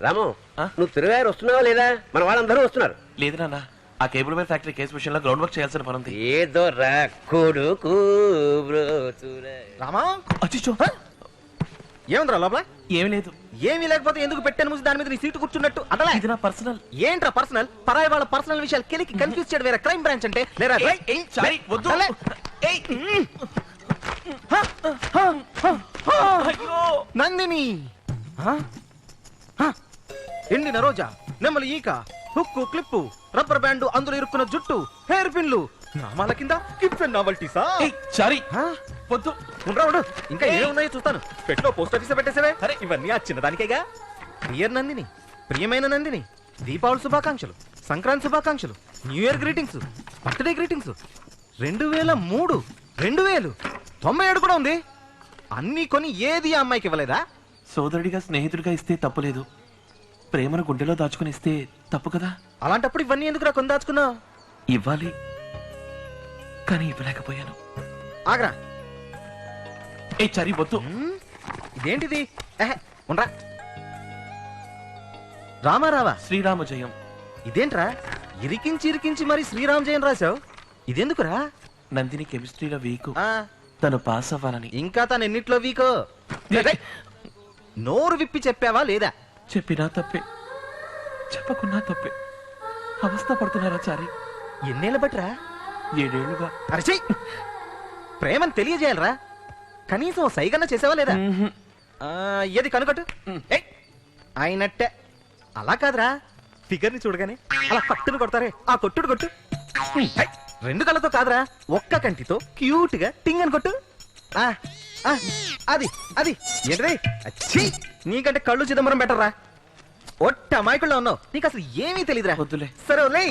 రాము నువ్వు తిరుగారు వస్తున్నావా లేదా? మన వాళ్ళందరూ వస్తున్నారు. లేదు నాన్న, ఆ కేబుల్ వైర్ ఫ్యాక్టరీ కేసు విషయంలో గ్రౌండ్ వర్క్ చేయాల్సిన పని ఉంది. ఏదో రా కొడుకు. రామా అచ్చిచ్చో, ఏముందిరా లోపల? ఏమీ లేదు. ఏమీ లేకపోతే ఎందుకు పెట్టాను మూసి దాని మీద నీ సీటు కూర్చున్నట్టు? అదలా ఇది నా పర్సనల్. ఏంట్రా పర్సనల్? పరాయి వాళ్ళ పర్సనల్ విషయాలు కెలికి కన్ఫ్యూజ్ చేయడం వేరే క్రైమ్ బ్రాంచ్ అంటే లేరా? సారీ, వద్దు. నందిని ఎండిన రోజా, నెమ్మలి ఈక, హుక్కు క్లిప్పు, రబ్బర్ బ్యాండ్, అందులో ఇరుక్కున్న జుట్టు, హెయిర్ పిన్లు, నామాల కింద గిఫ్ట్ అండ్ నావల్టీసా? సారీ, వద్దు. ఉండు, ఇంకా ఏమున్నాయో చూస్తాను. పెట్లో పోస్ట్ ఆఫీస్ పెట్టేసావే. అరే ఇవన్నీ ఆ చిన్నదానికేగా. డియర్ నందిని, ప్రియమైన నందిని, దీపావళి శుభాకాంక్షలు, సంక్రాంతి శుభాకాంక్షలు, new year greetings, birthday greetings. 2003, 2000, 97 కూడా ఉంది. అన్నీ కొని ఏది ఆ అమ్మాయికి ఇవ్వలేదా? సోదరుడిగా స్నేహితుడిగా ఇస్తే తప్పులేదు, ప్రేమను గుండెలో దాచుకుని ఇస్తే తప్పు కదా. అలాంటప్పుడు ఇవన్నీ ఎందుకురా కొని దాచుకున్నావు? ఇవ్వాలి, కానీ ఇవ్వలేకపోయాను. ఆగ్రా. చరి, వద్దు. ఇదేంటిది? ఉండరా. రామారావా శ్రీరామ జయం. ఇదేంట్రా ఇరికించి ఇరికించి మరి శ్రీరామ్ జయం రాశావు? ఇదెందుకురా? నందిని కెమిస్ట్రీలో వీకు, తను పాస్ అవ్వాలని. ఇంకా తను ఎన్నిట్లో వీకో? నోరు విప్పి చెప్పావా లేదా? చెప్పినా తప్పే, చెప్పకున్నా తప్పే. అవస్థ పడుతున్నారా చారి? ఎన్నేళ్ళ బట్రా? 7 ఏళ్లుగా. అరచి ప్రేమను తెలియజేయాలరా, కనీసం సైగన్న చేసావా లేదా? ఏది కనుకట్టు. అయినట్టే. అలా కాదురా, ఫిగర్ ని చూడగానే అలా పట్టును కొడతారే, ఆ కొట్టుడు కొట్టు. 2 కళ్ళతో కాదురా, ఒక్క కంటితో క్యూట్ గా టింగ్ అని కొట్టు. అది అది ఏంటది? అచ్చి, నీకంటే కళ్ళు చిదంబరం బెటర్రా. ఒట్ట అమాయకుల్లో ఉన్నావు, నీకు అసలు ఏమీ తెలియదురా. వద్దులే. సరే వదిలే,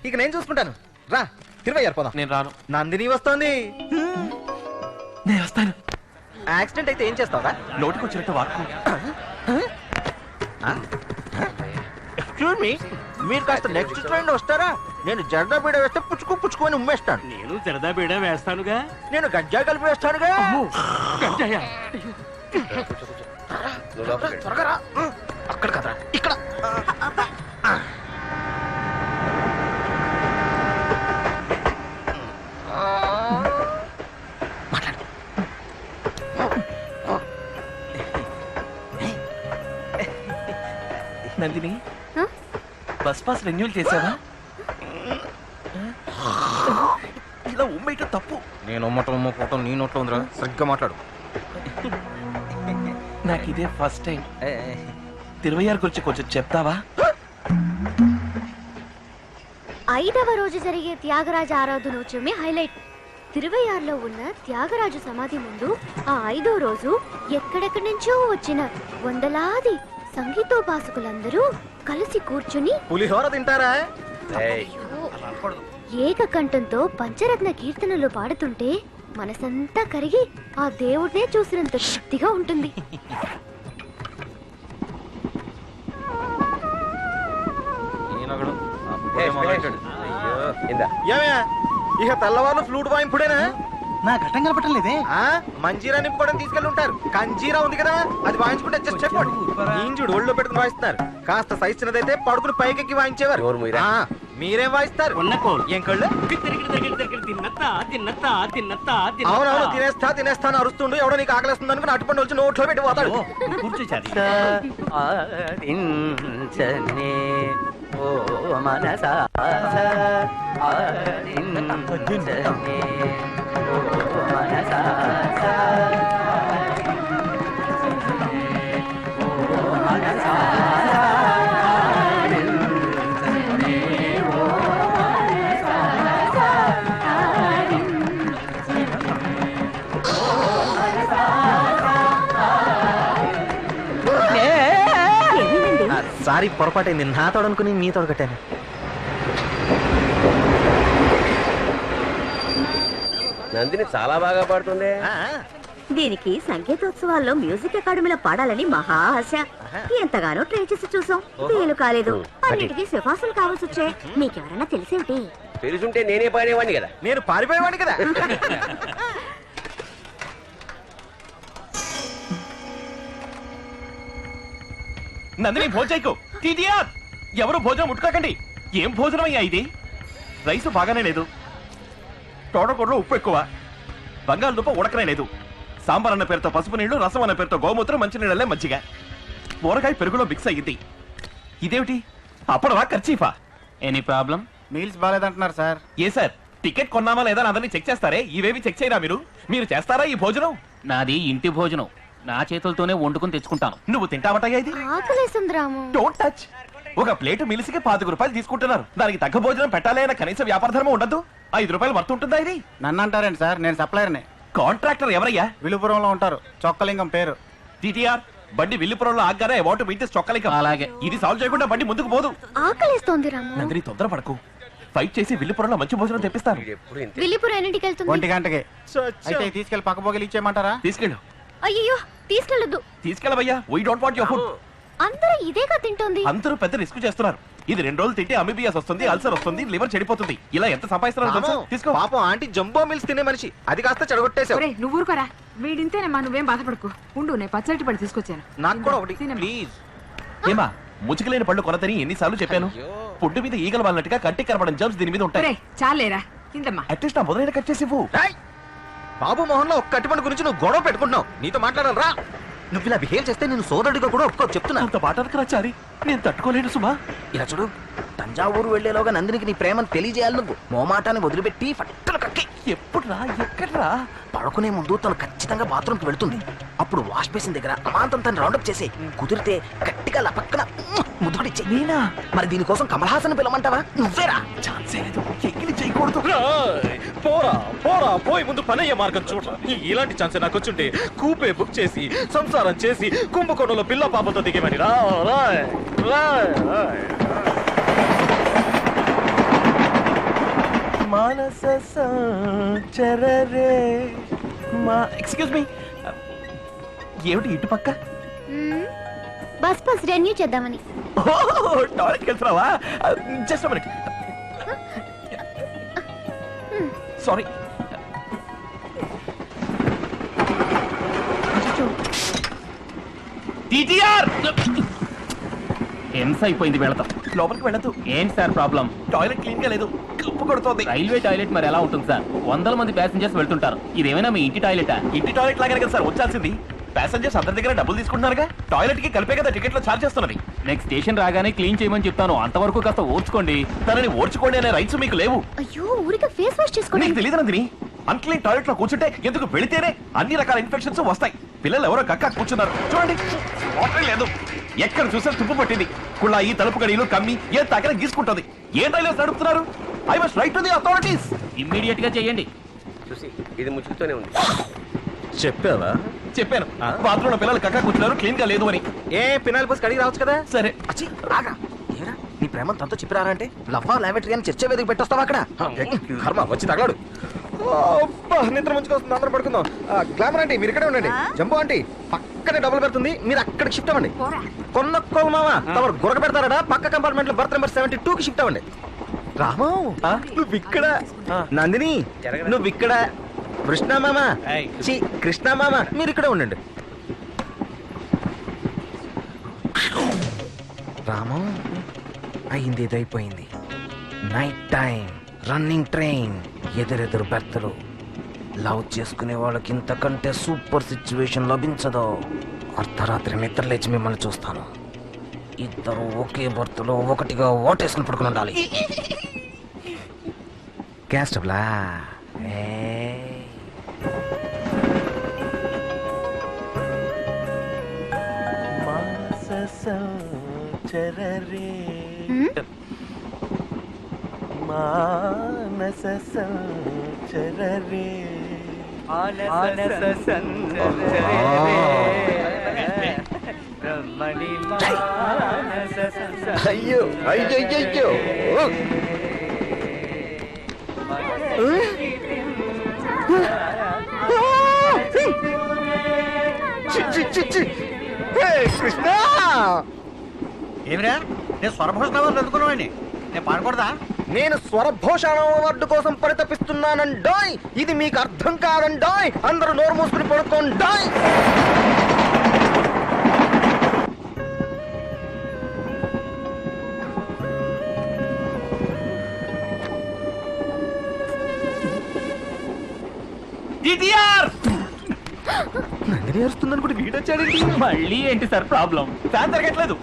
ఇక నేను చూసుకుంటాను. రా, 20 పోదాం. నేను రాను. నందిని వస్తోంది. నేను వస్తాను. యాక్సిడెంట్ అయితే ఏం చేస్తావా? నోటికి వచ్చినట్టు వాడుకో. ఎక్స్క్యూజ్ మీ, మీరు కాస్త నెక్స్ట్ ట్రైన్ వస్తారా? నేను జర్దా బీడ వేస్తే పుచ్చుకొని ఉమ్మేస్తాను. నేను జరదా బీడ వేస్తానుగా. నేను గంజాయి కలిపి వేస్తానుగా. గంజాయా? త్వరగా రా. అక్కడ కదరా, ఇక్కడ. నందిని, బస్ పాస్ రెన్యూల్ చేసావా? ఇలా ఉమ్మేయటం తప్పు. నేను ఉమ్మటం నీ నోట్లో ఉందిరా, సరిగ్గా మాట్లాడు. నాకు ఇదే ఫస్ట్ టైం. 26 గురించి కొంచెం చెప్తావా? 5వ రోజు జరిగే త్యాగరాజ ఆరాధనోత్సవమే హైలైట్. 26లో ఉన్న త్యాగరాజు సమాధి ముందు ఆ 5వ రోజు ఎక్కడెక్కడి నుంచో వచ్చిన వందలాది సంగీతోపాసకులందరూ కలిసి కూర్చుని పులిహోర తింటారా? ఏకకంఠంతో పంచరత్న కీర్తనలు పాడుతుంటే మనసంతా కరిగి ఆ దేవుడినే చూసినంత శక్తిగా ఉంటుంది. ఏమయ్యా, ఇక తెల్లవారు ఫ్లూట్ వాయింపుడేనా? నా ఘట్టం కనపడటం లేదే. మంజీరా నింపుకోవడం తీసుకెళ్ళి ఉంటారు. కంజీరా ఉంది కదా, అది వాయించుకుంటే జస్ట్ చెప్పండి. ఇంజుడు ఒళ్ళో పెట్టుకుని వాయిస్తున్నారు. కాస్త సైజ్ చిన్నదైతే పడుకుని పైకెక్కి వాయించేవారు. మీరేం వాయిస్తారు? ఏం కళ్ళు? అవునవును, తినేస్తా అని అరుస్తుండు. ఎవడో నీకు ఆకలిస్తుంది అనుకుని అటుపండి వచ్చి నోట్లో పెట్టి పోతాడు. సారీ, పొరపాటైంది. నా తోడనుకుని మీ తోడు కట్టాను. నందిని చాలా బాగా పాడుతుంది. దీనికి సంగీతోత్సవాల్లో మ్యూజిక్ అకాడమీలో పాడాలని మహా ఆశ. ఎంతగానో ట్రై చేసి చూసాం, వీలు కాలేదు. అన్నిటికీ సిఫార్సులు కావాల్సి వచ్చాయి. మీకెవరన్నా తెలిసేమిటి? తెలుసుంటే నేనే పాడేవాడిని కదా. నేను పారిపోయేవాడిని కదా. నందిని భోజైకు టీటీఆర్ ఎవరు భోజనం ముట్టుకోకండి. ఏం భోజనం అయ్యా ఇది? రైసు బాగానే లేదు, తోటకూరలో ఉప్పు ఎక్కువ, బంగాళదుంప ఉడకనే లేదు, సాంబార్ అన్న పేరుతో పసుపు నీళ్లు, రసం అన్న పేరుతో గోమూత్రం, మంచినీళ్ళే మజ్జిగ, ఊరగాయ పెరుగులో మిక్స్ అయ్యింది. ఇదేమిటి? అప్పడవా ఖర్చీఫా? Any problem? మీల్స్ బాగాలేదంటున్నారు సార్. ఏ సార్, టికెట్ కొన్నామా లేదా అని అందరినీ చెక్ చేస్తారే, ఇవేవి చెక్ చేయరా మీరు? మీరు చేస్తారా ఈ భోజనం? నాది ఇంటి భోజనం, నా చేతులతోనే వండుకుని తెచ్చుకుంటాను. నువ్వు తింటావటయ్యా ఇది? ఆకలేస్తుంది రాము. Don't touch. ఒక ప్లేట్ మిలిసికి 5 రూపాయలు తీసుకుంటున్నారు. దానికి తగ్గ భోజనం పెట్టాలి అన్న కనీస వ్యాపార ధర్మం ఉండదు. 5 రూపాయలు వర్త్ ఉంటుందా ఇది? నన్ను అంటారండి సార్, నేను సప్లయర్ని. కాంట్రాక్టర్ ఎవరయ్యా? విలుపురంలో ఉంటారు, చొక్కలింగం పేరు. టీటీఆర్ బండి విల్లుపురంలో ఆగ్గానే అబౌట్ మీటర్స్ చొక్కలిక. అలాగే. ఇది సాల్వ్ చేయకుండా బండి ముందుకు పోదు. ఆకలేస్తోంది రాము. నందిని తొందరపడకు, ఫైట్ చేసి విల్లుపురంలో మంచి భోజనం తెప్పిస్తాను. ఎప్పుడు ఇంతే. విల్లిపురం ఎన్నింటికి వెళ్తుంది? 1 గంటకి. అయితే తీసుకెళ్లి పక్క పోగలు ఇచ్చేయమంటారా? తీసుకెళ్ళు. అయ్యో తీసుకెళ్ళదు. తీసుకెళ్ళవయ్యా. Why don't want your food. అందరూ ఇదేగా తింటోంది. అందరూ పెద్ద రిస్క్ చేస్తున్నారు. ఇది 2 రోజులు తింటే అమీబియాస్ వస్తుంది, అల్సర్ వస్తుంది, లివర్ చెడిపోతుంది. ఇలా ఎంత సంపాదిస్తున్నారు తెలుసా? తీసుకో. పాపం ఆంటీ జంబో మిల్స్ తినే మనిషి, అది కాస్త చెడగొట్టేశావు. ఒరేయ్, నువ్వు ఊరుకోరా. వీడింతేనమ్మా, నువ్వేం బాధపడకు. ఉండు, నేను పచ్చడి పడి తీసుకొచ్చాను. నాకు కూడా ఒకటి తినమ్మా. ప్లీజ్. ఏమా ముచ్చుకులేని పళ్ళు కొనతని ఎన్నిసార్లు చెప్పాను? పుట్టు మీద ఈగలు వాళ్ళనట్టుగా కంటికి కనబడని జర్మ్స్ దీని మీద ఉంటాయి. ఒరేయ్, చాలేరా, తిందమ్మా. అట్లీస్ట్ నా మొదలైన కట్ చేసి ఇవ్వు. రేయ్! బాబు మోహన్ లో ఒక్క అట్టిపండు గురించి నువ్వు గొడవ పెట్టుకుంటున్నావు. నీతో మాట్లాడాలి రా. నువ్వు ఇలా బిహేవ్ చేస్తే నేను సోదరుడిగా కూడా ఒప్పుకో చెప్తున్నా. అంత మాట చారి నేను తట్టుకోలేను సుమా. ఇలా చూడు, తంజావూరు వెళ్లేలోగా నందినికి నీ ప్రేమను తెలియజేయాలి. నువ్వు మోమాటాన్ని వదిలిపెట్టి ఫట్టలు కక్కి ఎప్పుడురా ఎక్కడ్రా? పడుకునే ముందు తను ఖచ్చితంగా బాత్రూమ్కి వెళ్తుంది. అప్పుడు వాష్ బేసిన్ దగ్గర అమాంతం తను రౌండప్ చేసి కుదిరితే గట్టిగా పక్కన ముద్దుకుడిచ్చే. నేనా? మరి దీనికోసం కమల్ హాసన్ పిలవమంటావా? నువ్వేరా? ఛాన్సే లేదు. ఎక్కిలి చేయకూడదు. పోరా పోరా పోయి ముందు పనయ్యే మార్గం చూడరా. ఇలాంటి ఛాన్స్ నాకు వచ్చుంటే కూపే బుక్ చేసి సంసారం చేసి కుంభకోణంలో పిల్ల పాపతో దిగేమని రా. మానస సంచరరే మా ఎక్స్క్యూజ్ మీ, ఏమిటి ఇటు పక్క? బస్ రెన్యూ చేద్దామని. టాయిలెట్కి వెళ్తున్నావా? Just minute. సారీ. టీటీఆర్ హింస అయిపోయింది, వెళతాం. లోపలికి వెళ్ళదు. ఏంటి సార్ ప్రాబ్లం? టాయిలెట్ క్లీన్ గా లేదు, కప్పు కొడుతోంది. రైల్వే టాయిలెట్ మరి ఎలా ఉంటుంది సార్? 100 మంది ప్యాసింజర్స్ వెళ్తుంటారు. ఇదేమైనా మీ ఇంటి టాయిలెటా? ఇంటి టాయిలెట్ లాగానే కదా సార్ వచ్చాల్సింది. ప్యాసింజర్స్ అందరి దగ్గర డబ్బులు తీసుకుంటున్నారుగా. టాయిలెట్ కి కలిపే కదా టికెట్ లో ఛార్జ్ చేస్తున్నది. నెక్స్ట్ స్టేషన్ రాగానే క్లీన్ చేయమని చెప్తాను, అంతవరకు కాస్త ఓర్చుకోండి. తనని ఓర్చుకోండి అనే రైట్స్ మీకు లేవు. అయ్యో ఊరికే ఫేస్ వాష్ చేసుకోండి. నీకు తెలియదు నందిని, అన్క్లీన్ టాయిలెట్ లో కూర్చుంటే ఎందుకు వెళితేనే అన్ని రకాల ఇన్ఫెక్షన్స్ వస్తాయి. పిల్లలు ఎవరో కక్క కూర్చున్నారు చూడండి, వాటర్ లేదు. ఎక్కడ చూసినా తుప్పు పట్టింది. కుళ్ళాయి, తలుపు గడియలు కమ్మి ఏ తగ్గర గీసుకుంటుంది. ఏ రైల్వేస్ నడుపుతున్నారు? I must right to the authorities. Immediate గా చేయండి. చూసి ఇది ముచ్చుకుతూనే ఉంది. చెప్పావా? చెప్పాను, బాత్రూమ్ లో పిల్లలు కక్క కూర్చున్నారు, క్లీన్ గా లేదు అని. ఏ పినాయిల్ పోసి కడిగి రావచ్చు కదా. సరే అచ్చి ఆగా. ఏరా నీ ప్రేమ తనతో చెప్పిరారా అంటే లవ్వా లావెటరీ అని చర్చ వేదిక పెట్టొస్తావా అక్కడ? కర్మ వచ్చి తగలాడు. నిద్ర మంచిగా వస్తుంది, అందరం పడుకుందాం. గ్లామర్ ఆంటీ మీరు ఇక్కడే ఉండండి. జంబో ఆంటీ పక్కనే డబుల్ పెడుతుంది, మీరు అక్కడికి షిఫ్ట్ అవ్వండి. కొన్నొక్కలు మామ తమరు గురక పెడతారట. పక్క కంపార్ట్మెంట్ లో బర్త్ నెంబర్ 72 కి షిఫ్ట్ అవ్వండి. రామో నువ్వు ఇక్కడ, నందిని నువ్వు ఇక్కడ, కృష్ణ మామ చి కృష్ణ మామ మీరు ఇక్కడే ఉండండి. రామం అయింది, ఇదైపోయింది. నైట్ టైం, రన్నింగ్ ట్రైన్, ఎదురెదురు బెర్తలు. లవ్ చేసుకునే వాళ్ళకి ఇంతకంటే సూపర్ సిచ్యువేషన్ లభించదు. అర్ధరాత్రి నిద్ర లేచి మిమ్మల్ని చూస్తాను. ఇద్దరు ఒకే బర్త్లో ఒకటిగా ఓటేసుకుని పడుకుని ఉండాలి. గ్యాస్ స్టవ్లా? మానస సంచరరే అయ్యో అయ్యో కృష్ణ ఏమిరా, నేను స్వరభోషణాలు చదువుకున్నావండి, నేను పాడకూడదా? నేను స్వరభూషణ అవార్డు కోసం పరితపిస్తున్నానండోయ్. ఇది మీకు అర్థం కాదండోయ్. అందరూ నోరు మూసుకుని పడుకోండోయ్. టీటీఆర్ నందిని అరుస్తుందని కూడా వీడొచ్చాడండి. మళ్ళీ ఏంటి సార్ ప్రాబ్లం? ఫ్యాన్ తిరగట్లేదు.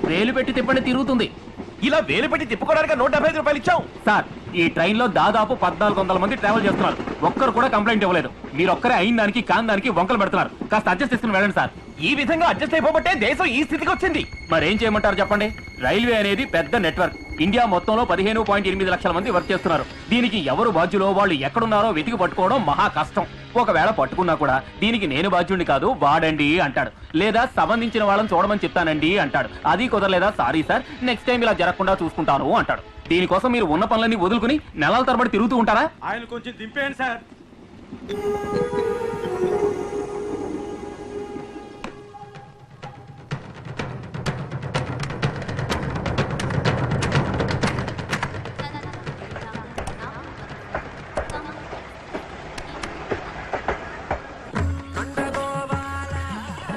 వేలు పెట్టి తిప్పండి తిరుగుతుంది. ఇలా వేలు పెట్టి తిప్పుకోవడానికి 175 రూపాయలు ఇచ్చాం. సార్ ఈ ట్రైన్ లో దాదాపు 1400 మంది ట్రావెల్ చేస్తున్నారు. ఒక్కరు కూడా కంప్లైంట్ ఇవ్వలేదు. మీరు ఒక్కరే అయిన దానికి కాని దానికి వంకలు పెడుతున్నారు. కాస్త అడ్జస్ట్ చేసుకుని వెళ్ళండి సార్. ఈ విధంగా అడ్జస్ట్ అయిపోబట్టే దేశం ఈ స్థితికి వచ్చింది. మరేం చేయమంటారు చెప్పండి? రైల్వే అనేది పెద్ద నెట్వర్క్. ఇండియా మొత్తంలో 15.8 లక్షల మంది వర్క్ చేస్తున్నారు. దీనికి ఎవరు బాధ్యులో వాళ్ళు ఎక్కడున్నారో వెతికి పట్టుకోవడం మహా కష్టం. ఒకవేళ పట్టుకున్నా కూడా దీనికి నేను బాధ్యుడిని కాదు వాడండి అంటాడు, లేదా సంబంధించిన వాళ్ళని చూడమని చెప్తానండి అంటాడు. అది కుదరలేదా సారీ సార్ నెక్స్ట్ టైం ఇలా జరగకుండా చూసుకుంటాను అంటాడు. దీనికోసం మీరు ఉన్న పనులన్నీ వదులుకుని నెలల తరబడి తిరుగుతూ ఉంటారా? ఆయన కొంచెం దింపేయండి సార్.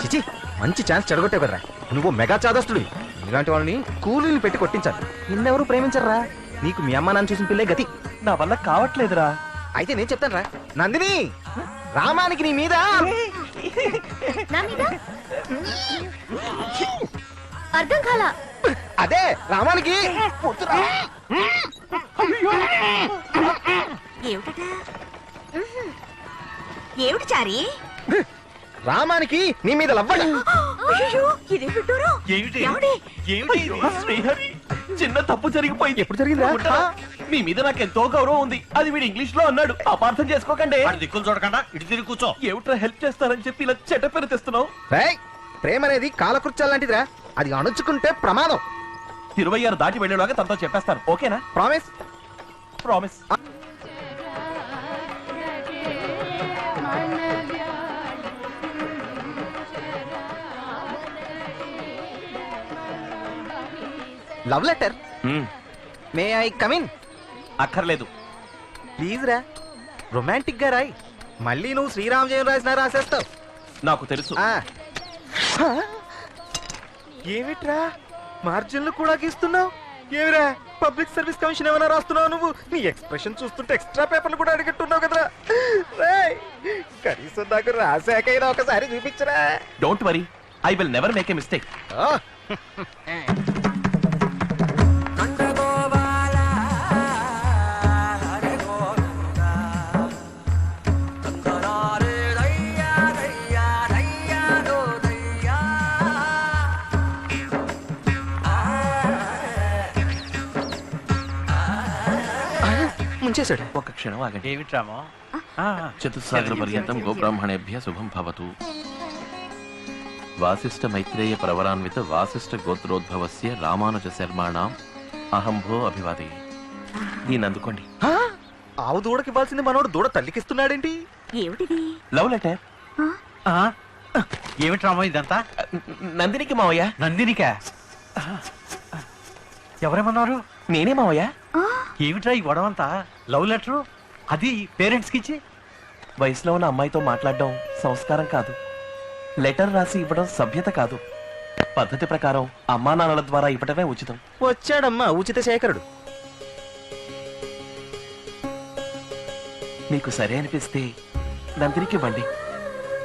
చిచి, మంచి ఛాన్స్ చెడగొట్టే కదరా. నువ్వు మెగా చాదస్తుడివి. ఇలాంటి వాళ్ళని కూలీలు పెట్టి కొట్టించాలి. నిన్నెవరు ప్రేమించరా? నీకు మీ అమ్మ నాన్న చూసిన పిల్లే గతి. నా వల్ల కావట్లేదురా. అయితే నేను చెప్తాను రా. నందిని, రామానికి నీ మీద నా మీద అర్థం కాలా. అదే రామానికి ఏమిటట? ఏమిటి చారి? రామానికి నీ మీద లవ్వడ. అయ్యో, ఇదే విడ్డూరం. ఏమిటి? ఏమండి? ఏమిటి? శ్రీహరి, చిన్న తప్పు జరిగిపోయింది. ఎప్పుడు జరిగిందిరా? ఉంటావా? మీ మీద నాకు ఎంతో గౌరవం ఉంది. అది వీడు ఇంగ్లీష్ లో అన్నాడు. అపార్థం చేసుకోకండి. దిక్కులు చూడకుండా ఇటు తిరిగి కూర్చో. ఏమిట్రా హెల్ప్ చేస్తారని చెప్పి ఇలా చెడ్డ తెస్తున్నావు? రేయ్, ప్రేమ అనేది కాలకృత్యాలు లాంటిదిరా. అది అణుచుకుంటే ప్రమాదం. 26 దాటి వెళ్ళేలాగా తనతో చెప్పేస్తాను. ఓకేనా? Promise. Promise. Love letter. May I come in? అక్కర్లేదు. ప్లీజ్ రా, రొమాంటిక్ గా రాయి. మళ్ళీ నువ్వు శ్రీరామ్ జయం రాసినా రాసేస్తావు. నాకు తెలుసు. ఏమిట్రా మార్జిన్లు కూడా గీస్తున్నావు? ఏమిరా పబ్లిక్ సర్వీస్ కమిషన్ ఏమైనా రాస్తున్నావు నువ్వు? నీ ఎక్స్ప్రెషన్ చూస్తుంటే ఎక్స్ట్రా పేపర్లు కూడా అడిగట్టున్నావు కదరా. రేయ్, కనీసం నాకు రాసాకైనా ఒకసారి చూపించరా. Don't worry, I will never make a mistake. ముంచేశాడు. ఒక క్షణం ఆగండి. ఏమిట్రామో? చతుస్సాగర పర్యంతం గోబ్రాహ్మణేభ్య శుభం భవతు. వాసిష్ఠ మైత్రేయ ప్రవరాన్విత వాసిష్ఠ గోత్రోద్భవస్య రామానుజ శర్మాణం అహంభో అభివాదే. దీన్ని అందుకోండి. ఆవు దూడకి ఇవ్వాల్సింది మనోడు దూడ తల్లికిస్తున్నాడేంటి? ఏమిటిది? Love letter. ఏమిట్రామో ఇదంతా? నందినికి మావయ్య. నందినికా? ఎవరేమన్నారు? నేనే మావయ్య. ఏమిట్రా ఈ గొడవంతా? లవ్ లెటరు అది పేరెంట్స్ కి ఇచ్చి వయసులో ఉన్న అమ్మాయితో మాట్లాడడం సంస్కారం కాదు. లెటర్ రాసి ఇవ్వడం సభ్యత కాదు. పద్ధతి ప్రకారం అమ్మా నాన్నల ద్వారా ఇవ్వటమే ఉచితం. వచ్చాడమ్మా ఉచిత శేఖరుడు. మీకు సరే అనిపిస్తే నందినికి ఇవ్వండి.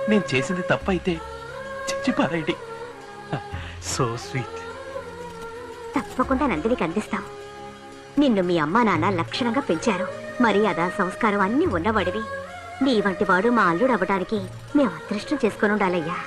నేను చేసింది తప్పైతే చిచ్చిపారేయండి. So sweet. తప్పకుండా నందినికి అందిస్తాం. నిన్ను మీ అమ్మా నాన్న లక్షణంగా పెంచారు. మర్యాద సంస్కారం అన్ని ఉన్నవాడివి. నీ వంటి వాడు మా అల్లుడు అవ్వడానికి మేము అదృష్టం చేసుకుని ఉండాలయ్యా.